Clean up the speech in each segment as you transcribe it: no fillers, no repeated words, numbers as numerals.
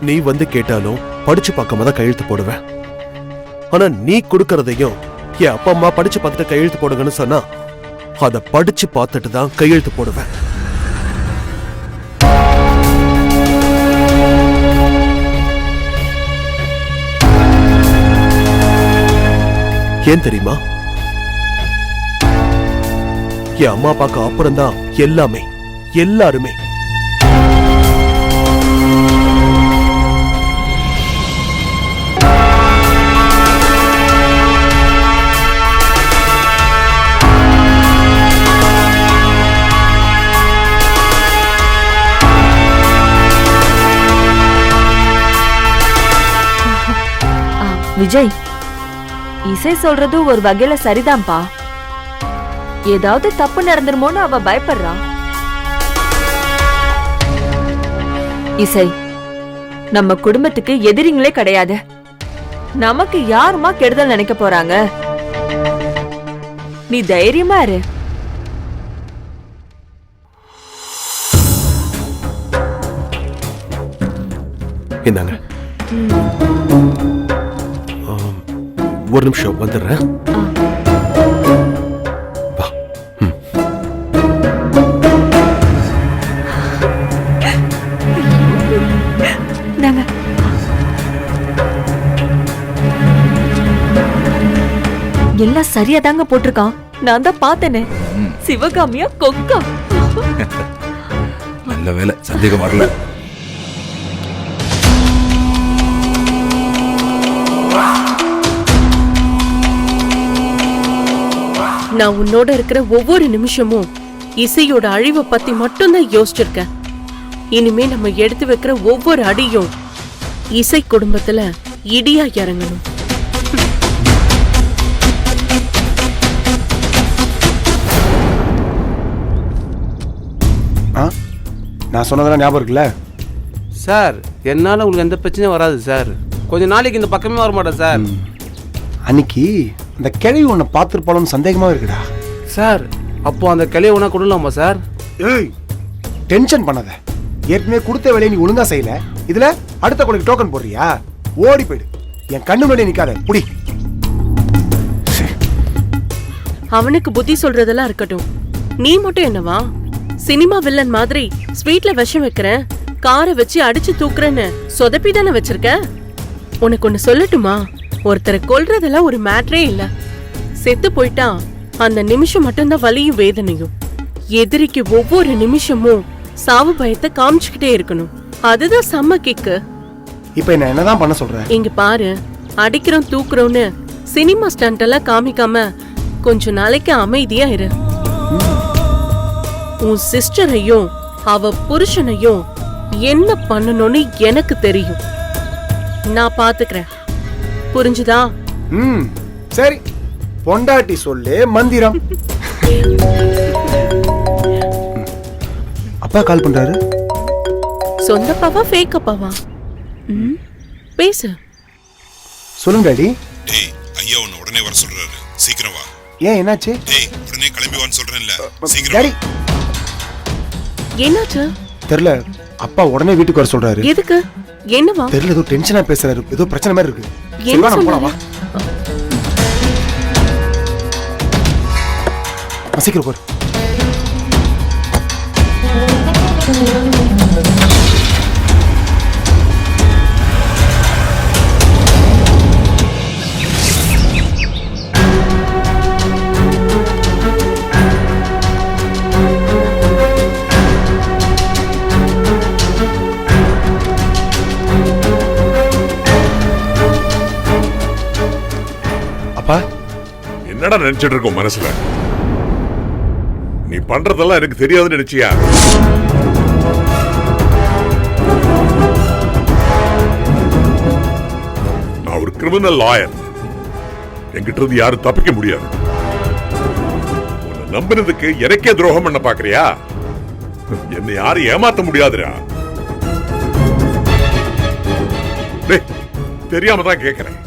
நீ வந்து கேட்டாலும் படிச்சு பார்க்காம தான் கையெழுத்து போடுவேன். ஆனா நீ கொடுக்கறதையும் என் அப்பா அம்மா படிச்சு பார்த்துட்டு கையெழுத்து போடுங்கன்னு சொன்னா அதை படிச்சு பார்த்துட்டு தான் கையெழுத்து போடுவேன். ஏன் தெரியுமா? என் அம்மா அப்பாக்கு அப்புறம் தான் எல்லாமே, எல்லாருமே. விஜய், இசை சொல்றது ஒரு வகையில சரிதான்பா. ஏதாவது தப்பு நடந்துருமோன்னு அவ பயப்படுறா. இசை நம்ம குடும்பத்துக்கு எதிரிங்களே கிடையாது. நமக்கு யாருமா கெடுதல் நினைக்க போறாங்க? நீ தைரியமா இரு. என்னங்க, ஒரு நிமிஷம் வந்துடுறேன். எல்லாம் சரியா தாங்க போட்டிருக்கான். நான் தான் பார்த்தேனே. சிவகாமியா கொக்கா. நல்ல வேலை, சந்தேகம் வரல. நான் உன்னோட இருக்கிற ஒவ்வொரு நிமிஷமும் இசையோட அழிவை பத்தி மட்டும்தான் யோசிச்சிருக்கேன். இனிமே நம்ம எடுத்து வைக்கிற ஒவ்வொரு அடியும் இசை குடும்பத்துல இடியா இறங்கணும். நான் சொன்னதெல்லாம் ஞாபகம் இருக்குல்ல சார்? என்னால உங்களுக்கு எந்த பிரச்சனையும் வராது சார். கொஞ்ச நாளைக்கு இந்த பக்கமே வர மாட்டேன் சார். அன்னைக்கு அந்த கிளவி உன்னை பார்த்துருப்பாலும் சந்தேகமா இருக்குடா சார். அப்போ அந்த கிளையை உன கொடுக்கலாமா சார்? ஏய், டென்ஷன் பண்ணாத. ஏற்கனவே கொடுத்த வேலையை நீ ஒழுங்கா செய்யல, இதுல அடுத்த கொலைக்கு டோக்கன் போடுறியா? ஓடி போயிடு, என் கண்ணு முன்னாடி நிக்காத. புடி. அவனுக்கு புத்தி சொல்றதெல்லாம் இருக்கட்டும், நீ மட்டும் என்னவா சினிமா வில்லன் மாதிரி ஸ்வீட்ல விஷம் வைக்கிறேன், காரை வச்சு அடிச்சு தூக்குறேன்னு சொதப்பி தானே வச்சிருக்க? உனக்கு ஒண்ணு சொல்லட்டுமா? ஒருத்தரை கொல்றதெல்லாம் ஒரு மேட்டரே இல்ல. செத்து போயிட்டா அந்த நிமிஷம் மட்டும்தான் வலியும் வேதனையும். எதிரிக்கு ஒவ்வொரு நிமிஷமும் சாவு பயத்தை காமிச்சுக்கிட்டே இருக்கணும். அதுதான் செம்ம கிக்கு. இப்ப என்னதான் பண்ண சொல்ற? இங்க பாரு, அடிக்கிறோம் தூக்குறோம்னு சினிமா ஸ்டண்ட் எல்லாம் காமிக்காம கொஞ்ச நாளைக்கு அமைதியா இரு. உன் சிஸ்டரையும் அவ புருஷனையும் என்ன பண்ணணும்னு எனக்கு தெரியும். நான் பாத்துக்கிறேன், புரிஞ்சுதா? சரி, பொண்டாட்டி சொல்லு மந்திரம். அப்பா கால் பண்றாரு. சொந்த அப்பாவா ஃபேக் அப்பாவா? பேசு. சொல்லுங்க டாடி. டேய், ஐயா உன்னை உடனே வர சொல்றாரு, சீக்கிரம் வா. ஏன், என்னாச்சு? டேய், உடனே கிளம்பி வான்னு சொல்றேன்ல, சீக்கிரம் டாடி. என்னாச்சு? தெரியல, அப்பா உடனே வீட்டுக்கு வர சொல்றாரு. எதுக்கு? என்னவா? தெரியல, ஏதோ டென்ஷனா பேசுறாரு, ஏதோ பிரச்சனை மாதிரி இருக்கு. என்ன சொல்றாரு? சீக்கிரம் போரு. அப்பா, என்னடா நினைச்சிட்டு இருக்கோம் மனசுல? நீ பண்றதெல்லாம் எனக்கு தெரியாதுன்னு நினைச்சியா? நான் ஒரு கிரிமினல் லாயர். என்கிட்ட இருந்து யாரும் தப்பிக்க முடியாது. உன்னை நம்பினதுக்கு எனக்கே துரோகம் பண்ண பாக்குறியா? என்னை யாரும் ஏமாத்த முடியாதுடா. தெரியாம தான் கேக்குறேன்.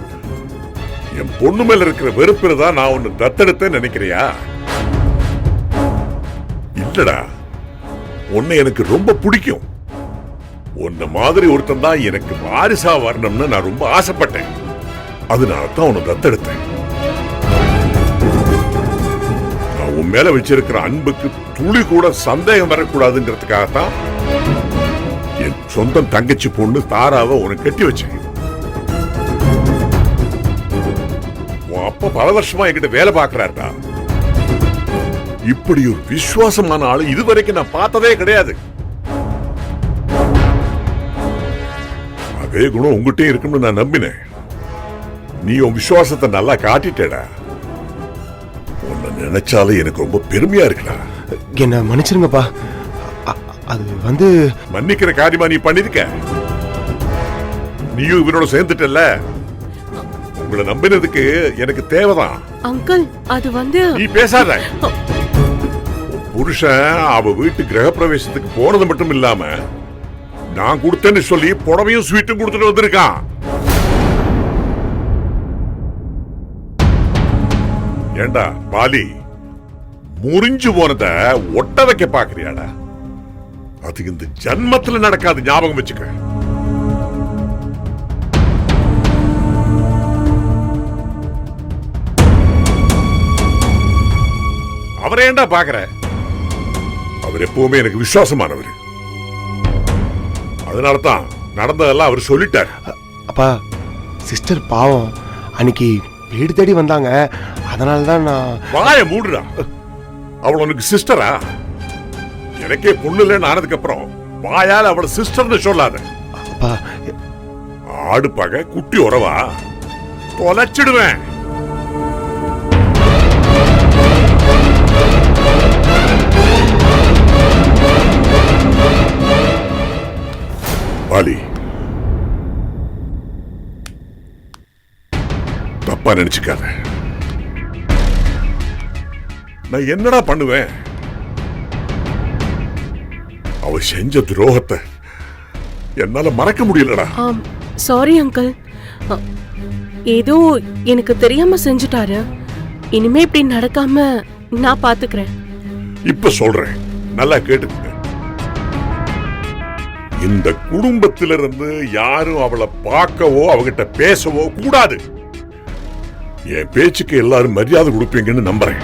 என் பொண்ணு மேல இருக்கிற வெறுப்புல தான் நான் ஒன்னு தத்தெடுத்தேன்னு நினைக்கிறியா? இல்லடா, உன்னை எனக்கு ரொம்ப பிடிக்கும். உன்ன மாதிரி ஒருத்தன் தான் எனக்கு வாரிசா வரணும்னு நான் ரொம்ப ஆசைப்பட்டேன். அதனால தான் உன்னை தத்தெடுத்தேன். நான் உன் மேல வச்சிருக்கிற அன்புக்கு துளி கூட சந்தேகம் வரக்கூடாதுங்கிறதுக்காகத்தான் என் சொந்த தங்கச்சி பொண்ணு தாராவை உனக்கு கட்டி வச்சேன். உன் அப்பா பல வருஷமா என்கிட்ட வேலை பார்க்கிறாருடா. இப்படி ஒரு விசுவாசமான ஆளு இதுவரைக்கும் நான் பார்த்ததே கிடையாது. அதே குணம் உங்ககிட்டயும் இருக்கும்னு நான் நம்பினேன். நீ உன் விசுவாசத்தை நல்லா காட்டிட்டேடா. உன்னை நினைச்சாலே எனக்கு ரொம்ப பெருமையா இருக்குடா. என்ன மன்னிச்சிருங்கப்பா. அது மன்னிக்கிற காரியமா நீ பண்ணிருக்க. நீயும் இவனோட சேர்ந்துட்டல்ல. உங்களை நம்பினதுக்கு எனக்கு தேவைதான். அங்கிள் அது நீ பேசாத. புருஷன் அவ வீட்டு கிரகப்பிரவேசத்துக்கு போனது மட்டும் இல்லாம நான் கொடுத்தேன்னு சொல்லி புடவையும் ஸ்வீட்டும் கொடுத்துட்டு வந்திருக்கான். ஏண்டா பாலி, முறிஞ்சு போனத ஒட்ட வைக்க பாக்குறியாடா? அது இந்த ஜன்மத்துல நடக்காது, ஞாபகம் வச்சுக்க. அவரை ஏண்டா பாக்குற? அவர் எப்பவுமே எனக்கு விசுவாசமானவர். அதனாலதான் நடந்ததெல்லாம் அவர் சொல்லிட்டார். அப்பா, சிஸ்டர் பாவம் அன்னைக்கு வீடு தேடி வந்தாங்க. அதனாலதான் நான் வாய மூடுறா. அவள் உனக்கு சிஸ்டரா? எனக்கே பொண்ணு இல்லைன்னு ஆனதுக்கு அப்புறம் வாயால் அவளை சிஸ்டர்னு சொல்லாத. அப்பா, ஆடு பகை குட்டி உறவா? தொலைச்சிடுவேன். பாலி, தப்பா நினைச்சுக்காத. நான் என்னடா பண்ணுவேன்? அவ செஞ்ச துரோகத்தை என்னால மறக்க முடியலடா. சாரி அங்கிள், ஏதோ எனக்கு தெரியாம செஞ்சுட்டாரு. இனிமே இப்படி நடக்காம நான் பாத்துக்கிறேன். இப்ப சொல்றேன், நல்லா கேட்டுக்கங்க. இந்த குடும்பத்திலிருந்து யாரும் அவளை பார்க்கவோ அவகிட்ட பேசவோ கூடாது. என் பேச்சுக்கு எல்லாரும் மரியாதை கொடுப்பீங்கன்னு நம்புறேன்.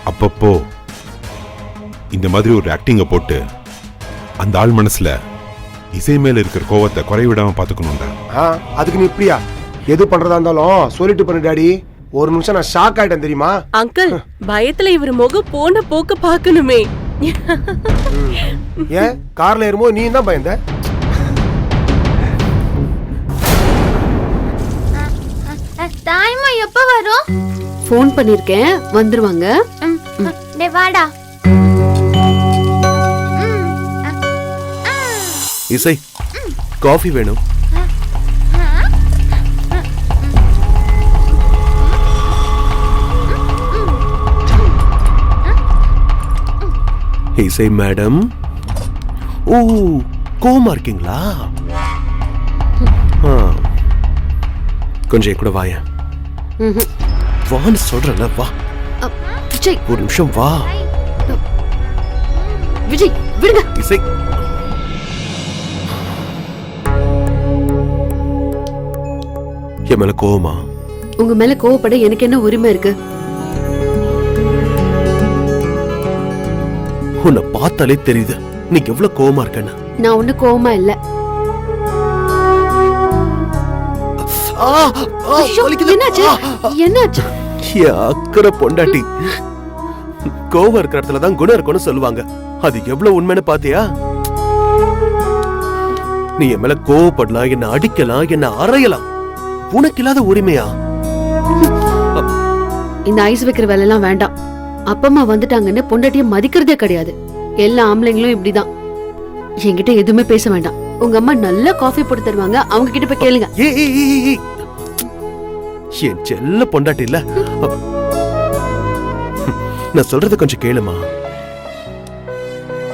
அப்பப்போ இந்த மாதிரி ஒரு ஆக்டிங்க போட்டு அந்த ஆள் மனசுல இசை மேல இருக்கிற கோவத்தை குறைவிடாம பாத்துக்கணும்டா. அதுக்கு நீ இப்படியா எது பண்றதா இருந்தாலும் சொல்லிட்டு பண்ணு டாடி. ஒரு நிமிஷம் நான் ஷாக் ஆயிட்டேன் தெரியுமா? அங்கிள், பயத்துல இவர் முகம் போன போக்க பாக்கணுமே. ஏன் கார்ல ஏறும்போது நீ தான் பயந்த? தாய்மா எப்ப வரும்? ஃபோன் பண்ணிருக்கேன், வந்துருவாங்க. டேய் வாடா. இசை, காஃபி வேணும். இசை மேடம், ஓ கோமா இருக்கீங்களா? கொஞ்சம் கூட வாய. வான்னு சொல்றல, வா. விஜய், ஒரு நிமிஷம் வா. விஜய் விடுங்க. இசை, என் மேல கோவமா? உங்க மேல கோவப்பட எனக்கு என்ன உரிமை இருக்கு? உன்னை பார்த்தாலே தெரியுது நீ எவ்வளவு கோவமா இருக்கன்னு. நான் ஒண்ணு கோவமா இல்ல. என்னாச்சு? என்னாச்சு? அக்கறை பொண்டாட்டி கோவம் இருக்கிற இடத்துலதான் குணம் இருக்கும்னு சொல்லுவாங்க. அது எவ்வளவு உண்மைன்னு பாத்தியா? நீ என் மேல கோவப்படலாம், என்ன அடிக்கலாம், என்ன அறையலாம். உனக்கு இல்லாத உரிமையா? இந்த ஐஸ் வைக்கிற வேலை எல்லாம் வேண்டாம். அப்பா அம்மா வந்துட்டாங்கன்னு பொண்டாட்டிய மதிக்கிறதே கிடையாது. எல்லா ஆம்பளைங்களும் இப்படிதான். என்கிட்ட எதுவுமே பேச வேண்டாம். உங்க அம்மா நல்ல காஃபி போட்டு தருவாங்க, அவங்க கிட்ட போய் கேளுங்க. என் செல்ல பொண்டாட்டி இல்ல. நான் சொல்றத கொஞ்சம் கேளுமா.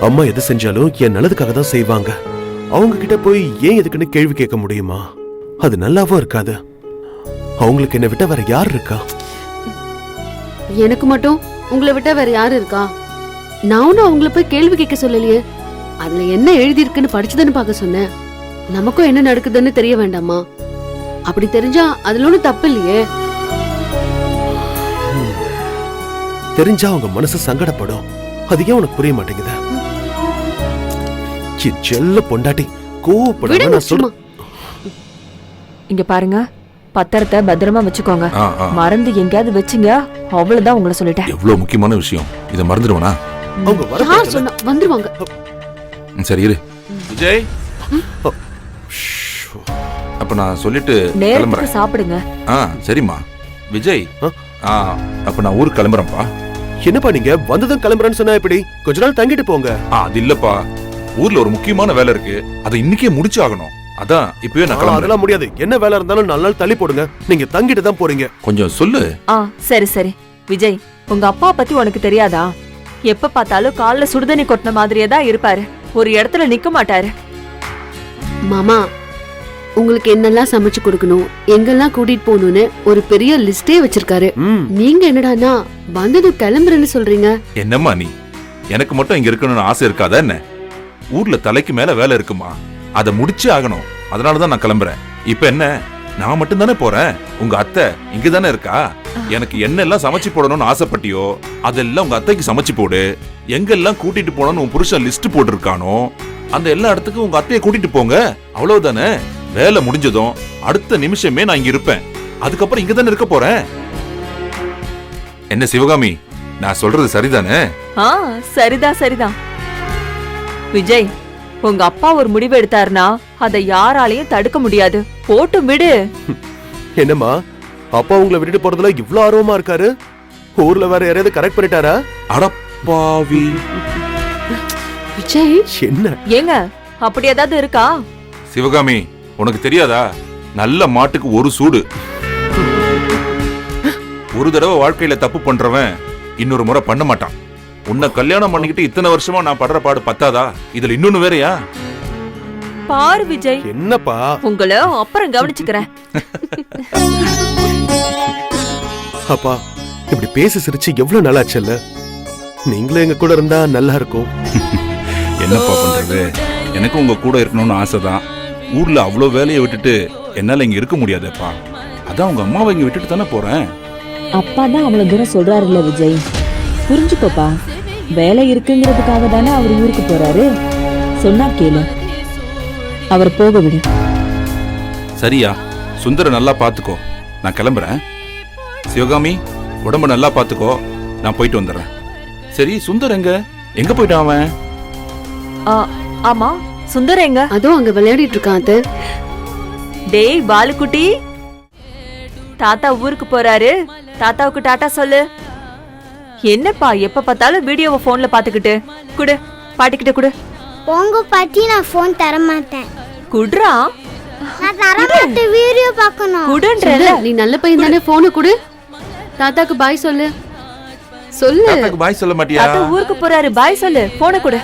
அம்மா எது செஞ்சாலும் என் நல்லதுக்காக தான் செய்வாங்க. அவங்க கிட்ட போய் ஏன் எதுக்குன்னு கேள்வி கேட்க முடியுமா? அது நல்லாவும் இருக்காது. அவங்களுக்கு என்ன விட்ட வேற யார் இருக்கா? எனக்கு மட்டும் உங்களை விட்டா வேற யாரு இருக்கா? நான் ஒன்னும் அவங்கள போய் கேள்வி கேட்க சொல்லலையே. அதுல என்ன எழுதி இருக்குன்னு படிச்சுதானே பார்க்க சொன்னேன். நமக்கும் என்ன நடக்குதுன்னு தெரிய வேண்டாமா? அப்படி தெரிஞ்சா அதுல ஒண்ணும் தப்பு இல்லையே. தெரிஞ்சா அவங்க மனசு சங்கடப்படும். அது ஏன் உனக்கு புரிய மாட்டேங்குது? என் செல்ல பொண்டாட்டி கோவப்படாம விடுங்க நான் சும்மா. இங்க பாருங்க, பத்திரத்தை பத்திரமா வச்சுக்கோங்க. மறந்து எங்கேயாவது வச்சுங்க, அவ்வளவுதான் உங்களை சொல்லிட்டேன். எவ்வளவு முக்கியமான விஷயம், இதை மறந்துடுவனா? அவங்க வர யார் சொன்னா? வந்துருவாங்க. சரி இரு விஜய். அப்ப நான் சொல்லிட்டு நேரத்துக்கு கிளம்புறேன். சாப்பிடுங்க. சரிம்மா. விஜய், அப்ப நான் ஊருக்கு கிளம்புறேன்ப்பா. என்னப்பா நீங்க வந்ததும் கிளம்புறேன்னு சொன்னா எப்படி? கொஞ்ச நாள் தங்கிட்டு போங்க. அது இல்லப்பா, ஊர்ல ஒரு முக்கியமான வேலை இருக்கு, அதை இன்னைக்கே முடிச்சு ஆகணும். அதான் இப்பவே நான் கிளம்புறேன். அதெல்லாம் முடியாது. என்ன வேலை இருந்தாலும் 4 நாள் தள்ளி போடுங்க. நீங்க தங்கிட்டு தான் போறீங்க. கொஞ்சம் சொல்லு. சரி சரி. விஜய், உங்க அப்பா பத்தி உனக்கு தெரியாதா? எப்ப பார்த்தாலும் கால்ல சுடுதண்ணி கொட்டின மாதிரியே தான் இருப்பாரு. ஒரு இடத்துல நிக்க மாட்டாரு. மாமா, உங்களுக்கு என்னெல்லாம் சமைச்சு கொடுக்கணும், எங்கெல்லாம் கூட்டிட்டு போகணும்னு ஒரு பெரிய லிஸ்டே வச்சிருக்காரு. நீங்க என்னடானா வந்தது கிளம்புறேன்னு சொல்றீங்க. என்னம்மா நீ? எனக்கு மட்டும் இங்க இருக்கணும்னு ஆசை இருக்காதா என்ன? ஊர்ல தலைக்கு மேல வேலை இருக்குமா, அதை முடிச்சே ஆகணும். அதனாலதான் நான் கிளம்புறேன். இப்ப என்ன, நான் மட்டும் தானே போறேன். உங்க அத்தை இங்க தானே இருக்கா. எனக்கு என்னெல்லாம் சமைச்சு போடணும்னு ஆசைப்பட்டியோ அதெல்லாம் உங்க அத்தைக்கு சமைச்சு போடு. எங்கெல்லாம் கூட்டிட்டு போனோம்னு உன் புருஷன் லிஸ்ட் போட்டிருக்கானோ அந்த எல்லா இடத்துக்கும் உங்க அத்தையை கூட்டிட்டு போங்க. அவ்வளவுதானே. வேலை முடிஞ்சதும் அடுத்த நிமிஷமே நான் இங்க இருப்பேன். அதுக்கப்புறம் இங்க தானே இருக்க போறேன். என்ன சிவகாமி, நான் சொல்றது சரிதானே? சரிதான் சரிதான். விஜய், உங்க அப்பா ஒரு முடிவு எடுத்தாருன்னா அதை யாராலையும் தடுக்க முடியாது. போட்டு விடு. என்னம்மா, அப்பா உங்களை விட்டுட்டு போறதுல இவ்ளோ ஆர்வமா இருக்காரு? ஊர்ல வேற யாரையாவது கரெக்ட் பண்ணிட்டாரா? அடப்பாவி. விஜய், என்ன ஏங்க அப்படி ஏதாவது இருக்கா? சிவகாமி, உனக்கு தெரியாதா? நல்ல மாட்டுக்கு ஒரு சூடு. ஒரு தடவை வாழ்க்கையில தப்பு பண்றவன் இன்னொரு முறை பண்ண மாட்டான். உன்னை கல்யாணம் பண்ணிக்கிட்டு இத்தனை வருஷமா நான் படுற பாடு பத்தாதா? இதுல இன்னொன்னு வேறயா? பாரு விஜய், என்னப்பா? உங்களை அப்புறம் கவனிச்சுக்கிறேன். அப்பா, இப்படி பேசி சிரிச்சு எவ்வளவு நல்லாச்சுல்ல. நீங்களும் எங்க கூட இருந்தா நல்லா இருக்கும். என்னப்பா பண்றது, எனக்கு உங்க கூட இருக்கணும்னு ஆசைதான். ஊர்ல அவ்வளவு வேலையை விட்டுட்டு என்னால இங்க இருக்க முடியாதேப்பா. அதான் உங்க அம்மாவை இங்க விட்டுட்டு தானே போறேன். அப்பா தான் அவ்வளவு தூரம் சொல்றாருல்ல விஜய், புரிஞ்சுக்கோப்பா. வேலை இருக்குங்கிறதுக்காக தானே அவர் ஊருக்கு போறாரு. சொன்னா கேளு, அவர் போக விடு. சரியா? சுந்தர நல்லா பாத்துக்கோ, நான் கிளம்புறேன். சிவகாமி, உடம்ப நல்லா பாத்துக்கோ, நான் போயிட்டு வந்துடுறேன். சரி, சுந்தர் எங்க போயிட்டான் அவன்? ஆமா, சுந்தர் எங்க? அதோ அங்க விளையாடிட்டு இருக்கான். அது டேய் பாலுக்குட்டி, தாத்தா ஊருக்கு போறாரு. தாத்தாவுக்கு டாட்டா சொல்லு. என்னப்பா எப்ப பார்த்தாலும் வீடியோவை போன்ல பாத்துக்கிட்டு? குடு, பாட்டிக்கிட்ட குடு. உங்க பாட்டி, நான் போன் தர மாட்டேன். குடுறா. நான் தர மாட்டேன், வீடியோ பார்க்கணும். குடுன்றல. நீ நல்ல பையன் தானே, போனை கொடு. தாத்தாக்கு பாய் சொல்லு. சொல்லு. தாத்தாக்கு பாய் சொல்ல மாட்டியா? தாத்தா ஊருக்கு போறாரு, பாய் சொல்லு. போனை கொடு.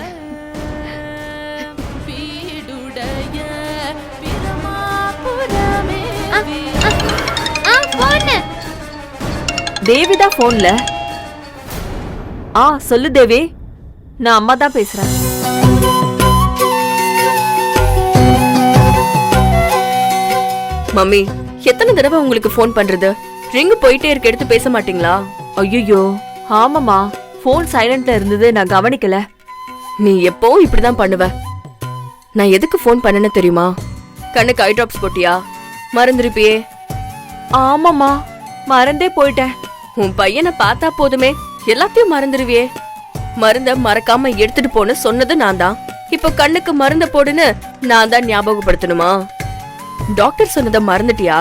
தேவிதா போன்ல. சொல்லு தேவி, நான் அம்மா தான் பேசுறேன். மம்மி, எத்தனை தடவை உங்களுக்கு போன் பண்றது? ரிங் போயிட்டே இருக்க, எடுத்து பேச மாட்டீங்களா? ஐயோ, ஆமாமா, போன் சைலண்ட்ல இருந்தது, நான் கவனிக்கல. நீ எப்பவும் இப்படிதான் பண்ணுவ. நான் எதுக்கு போன் பண்ணனு தெரியுமா? கண்ணுக்கு ஐ டிராப்ஸ் போட்டியா? மறந்துருப்பியே. ஆமாமா, மறந்தே போயிட்டேன். உன் பையனை பார்த்தா போதுமே எல்லாத்தையும் மறந்துடுவியே. மருந்த மறக்காம எடுத்துட்டு போன்னு சொன்னது நான் தான். இப்போ கண்ணுக்கு மருந்த போடுன்னு நான் தான் ஞாபகப்படுத்தணுமா? டாக்டர் சொன்னதை மறந்துட்டியா?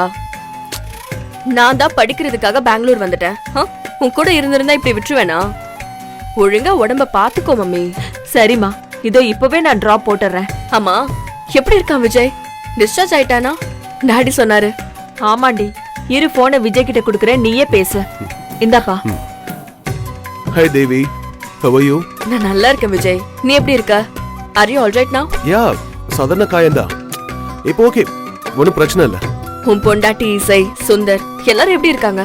நான் தான் படிக்கிறதுக்காக பெங்களூர் வந்துட்டேன். உன் கூட இருந்திருந்தா இப்படி விட்டுருவேனா? ஒழுங்கா உடம்ப பாத்துக்கோ மம்மி. சரிம்மா, இதோ இப்பவே நான் டிராப் போட்டுறேன். ஆமா, எப்படி இருக்கான் விஜய்? டிஸ்சார்ஜ் ஆயிட்டானா? டாடி சொன்னாரு. ஆமாண்டி, இரு போனை விஜய் கிட்ட குடுக்கறேன், நீயே பேசு. இந்தாப்பா. Hi Devi, how are you? நான் நல்லா இருக்கேன் விஜய். நீ எப்படி இருக்க? Are you all right now? யா, சாதாரண காயந்தா. இப்போ ஓகே, ஒன்றும் பிரச்சனை இல்லை. உன் பொண்டாட்டி இசை, சுந்தர் எல்லாரும் எப்படி இருக்காங்க?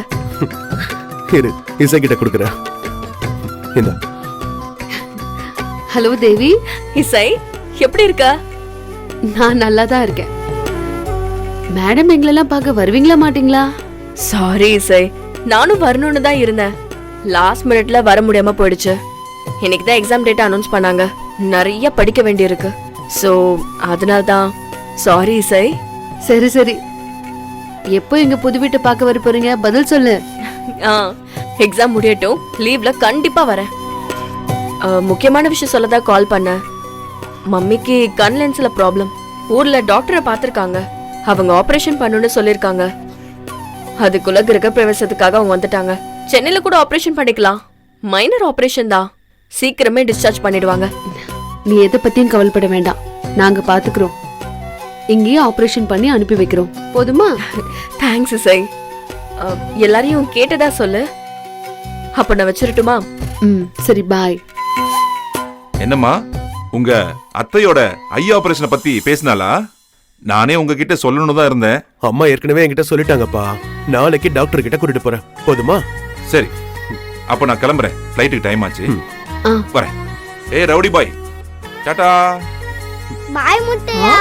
இரு, இசை கிட்ட கொடுக்குறேன். இந்தா. ஹலோ தேவி. இசை எப்படி இருக்க? நான் நல்லா தான் இருக்கேன். மேடம் எங்களெல்லாம் பார்க்க வருவீங்களா மாட்டீங்களா? சாரி இசை, நானும் வரணும்னு தான் இருந்தேன். லாஸ்ட் மினிட்ல வர முடியாம போயிடுச்சு. இன்னைக்கு தான் எக்ஸாம் டேட் அனௌன்ஸ் பண்ணாங்க. நிறைய படிக்க வேண்டியிருக்கு. சோ அதனால தான் சாரி இசை. சரி சரி, எப்போ எங்க புது வீட்டை பார்க்க வர போறீங்க? பதில் சொல்லு. எக்ஸாம் முடியட்டும், லீவ்ல கண்டிப்பா வரேன். முக்கியமான விஷயம் சொல்லதான் கால் பண்ணேன். மம்மிக்கு கண் லென்ஸ்ல ப்ராப்ளம். ஊர்ல டாக்டரை பார்த்திருக்காங்க. அவங்க ஆபரேஷன் பண்ணணும்னு சொல்லிருக்காங்க. அதுக்குள்ள கிரக பிரவேசத்துக்காக அவங்க வந்துட்டாங்க. சென்னையில கூட ஆபரேஷன் பண்ணிக்கலாம். மைனர் ஆபரேஷன் தான். சீக்கிரமே டிஸ்சார்ஜ் பண்ணிடுவாங்க. நீ எதை பத்தியும் கவலைப்பட வேண்டாம், நாங்க பாத்துக்கிறோம். இங்கேயே ஆபரேஷன் பண்ணி அனுப்பி வைக்கிறோம், போதுமா? தேங்க்ஸ் இசை. எல்லாரையும் கேட்டதா சொல்லு. அப்ப நான் வச்சிரட்டுமா? சரி, பாய். என்னம்மா, உங்க அத்தையோட ஐ ஆபரேஷனை பத்தி பேசினாலா? நானே உங்ககிட்ட சொல்லணும்னு தான் இருந்தேன். அம்மா ஏற்கனவே என்கிட்ட சொல்லிட்டாங்கப்பா. நாளைக்கு டாக்டர் கிட்ட கூட்டிட்டு போறேன், போதுமா? சரி, அப்ப நான் கிளம்புறேன். ஃப்ளைட்டுக்கு டைம் ஆச்சு. வரேன். ஏய் ரவுடி பாய், டாடா. பாய் முட்டையா.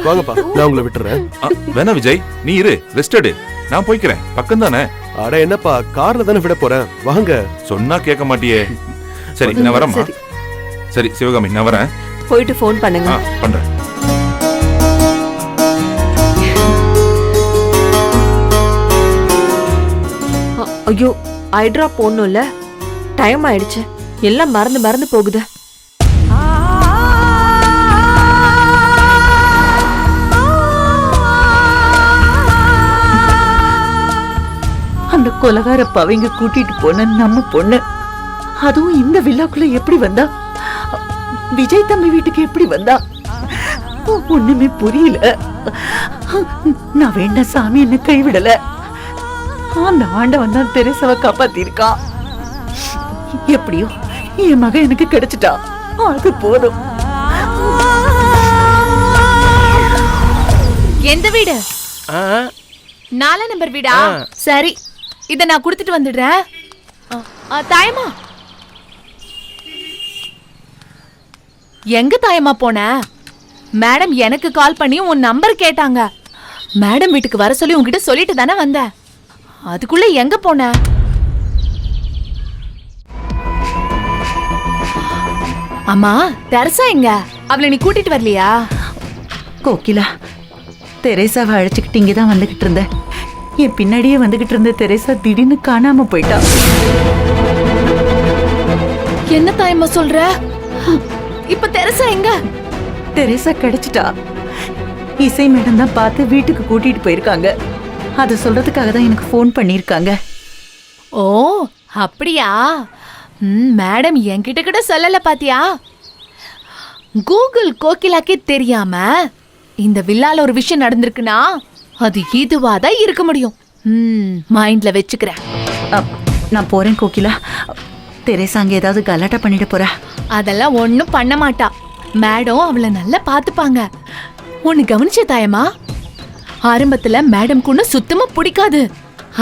வாங்கப்பா, நான் உங்களை விட்டுறேன். வேணா விஜய், நீ இரு, ரெஸ்ட் எடு. நான் போய்க்கிறேன், பக்கம் தானே. அட என்னப்பா, கார்ல தானே விட போறேன், வாங்க. சொன்னா கேட்க மாட்டியே. சரி, நான் வரேம்மா. சரி சிவகாமி, நான் வரேன். போயிட்டு ஃபோன் பண்ணுங்க. பண்றேன். ஐயோ, ஐ டிராப் போடணும்ல, டைம் ஆயிடுச்சு. எல்லாம் மறந்து மறந்து போகுது. அந்த கொலகார பவைங்க கூட்டிட்டு போன நம்ம பொண்ணு, அதுவும் இந்த வில்லாக்குள்ள எப்படி வந்தா? விஜய் தம்பி வீட்டுக்கு எப்படி வந்தா? ஒண்ணுமே புரியல. நான் வேண்ட சாமி என்ன கைவிடல. அந்த ஆண்டவன் தான் தெரேசாவை காப்பாத்திருக்கா. எப்படியோ என் மகன் எனக்கு கிடைச்சிட்டா, அது போதும். எந்த வீடு? 4 நம்பர் வீடா? சரி, இத நான் கொடுத்துட்டு வந்துடுறேன். தாயம்மா, எங்க தாயம்மா போன? மேடம் எனக்கு கால் பண்ணி உன் நம்பர் கேட்டாங்க. மேடம் வீட்டுக்கு வர சொல்லி உன்கிட்ட சொல்லிட்டு தானே வந்த. அதுக்குள்ள எங்க போன? அம்மா, தெரசா எங்க? அவளை நீ கூட்டிட்டு வரலையா? கோகிலா, தெரேசாவை அழைச்சுக்கிட்டு இங்கதான் வந்துகிட்டு இருந்த. என் பின்னாடியே வந்துகிட்டு இருந்த தெரேசா திடீர்னு காணாம போயிட்டா. என்ன தாயம்மா சொல்ற? இப்ப தெரசா எங்க? தெரேசா கிடைச்சிட்டா. இசை மேடம் தான் பார்த்து வீட்டுக்கு கூட்டிட்டு போயிருக்காங்க. அதை சொல்றதுக்காக தான் எனக்கு ஃபோன் பண்ணிருக்காங்க. ஓ அப்படியா? மேடம் என்கிட்ட கூட சொல்லல பாத்தியா? கூகுள் கோகிலாக்கே தெரியாம இந்த வில்லால ஒரு விஷயம் நடந்திருக்குன்னா அது இதுவாதான் இருக்க முடியும். மைண்ட்ல வச்சுக்கிறேன். நான் போறேன் கோகிலா. தெரேசா அங்க ஏதாவது கலாட்டா பண்ணிட்டு போறா? அதெல்லாம் ஒண்ணும் பண்ண மாட்டா. மேடம் அவளை நல்லா பாத்துப்பாங்க. ஒன்னு கவனிச்ச தாயம்மா, ஆரம்பத்துல மேடம் கூட சுத்தமா பிடிக்காது.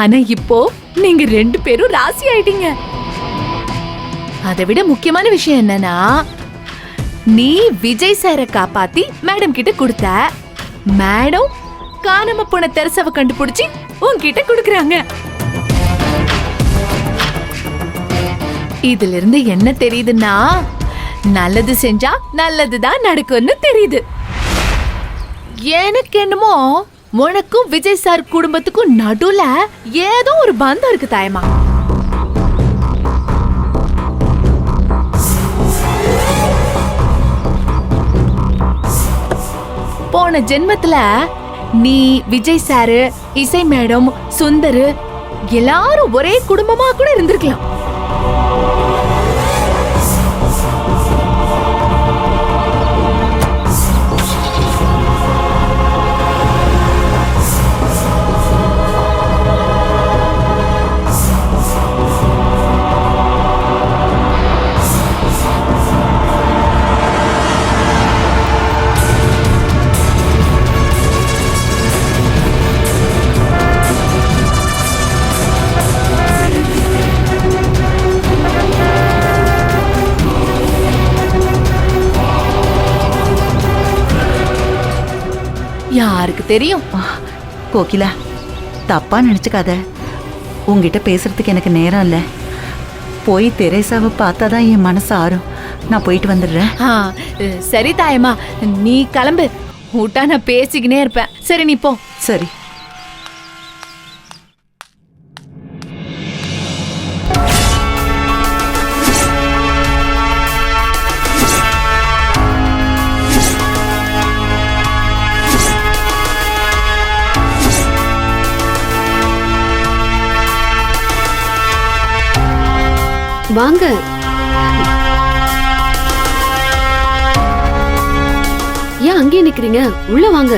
ஆனா இப்போ நீங்க 2 பேரும் ராசி ஆயிட்டீங்க. அதை விட முக்கியமான விஷயம் என்னன்னா, நீ விஜய் சாரை காப்பாத்தி மேடம் கிட்ட கொடுத்த. மேடம் காணாம போன தெரசாவை கண்டுபிடிச்சி உன்கிட்ட கொடுக்கறாங்க. இதுல இருந்து என்ன தெரியுதுன்னா, நல்லது செஞ்சா நல்லதுதான் நடக்கும்னு தெரியுது. எனக்கு என்னமோ உனக்கும் விஜய் சார் குடும்பத்துக்கும் நடுவுல ஏதோ ஒரு பந்தம் இருக்கு தாயம்மா. போன ஜென்மத்துல நீ, விஜய் சாரு, இசை மேடம், சுந்தர் எல்லாரும் ஒரே குடும்பமா கூட இருந்திருக்கலாம். யாருக்கு தெரியும்? கோகிலா, தப்பா நினைச்சுக்காத. உங்ககிட்ட பேசுறதுக்கு எனக்கு நேரம் இல்ல. போய் தெரேசாவை பார்த்தாதான் என் மனசு ஆறும். நான் போயிட்டு வந்துடுறேன். சரி தாயம்மா, நீ கிளம்பு. ஊட்டா நான் பேசிக்கினே இருப்பேன். சரி, நீ போ. சரி. வாங்க. ஏன் அங்கேயே நிக்கிறீங்க? உள்ள வாங்க.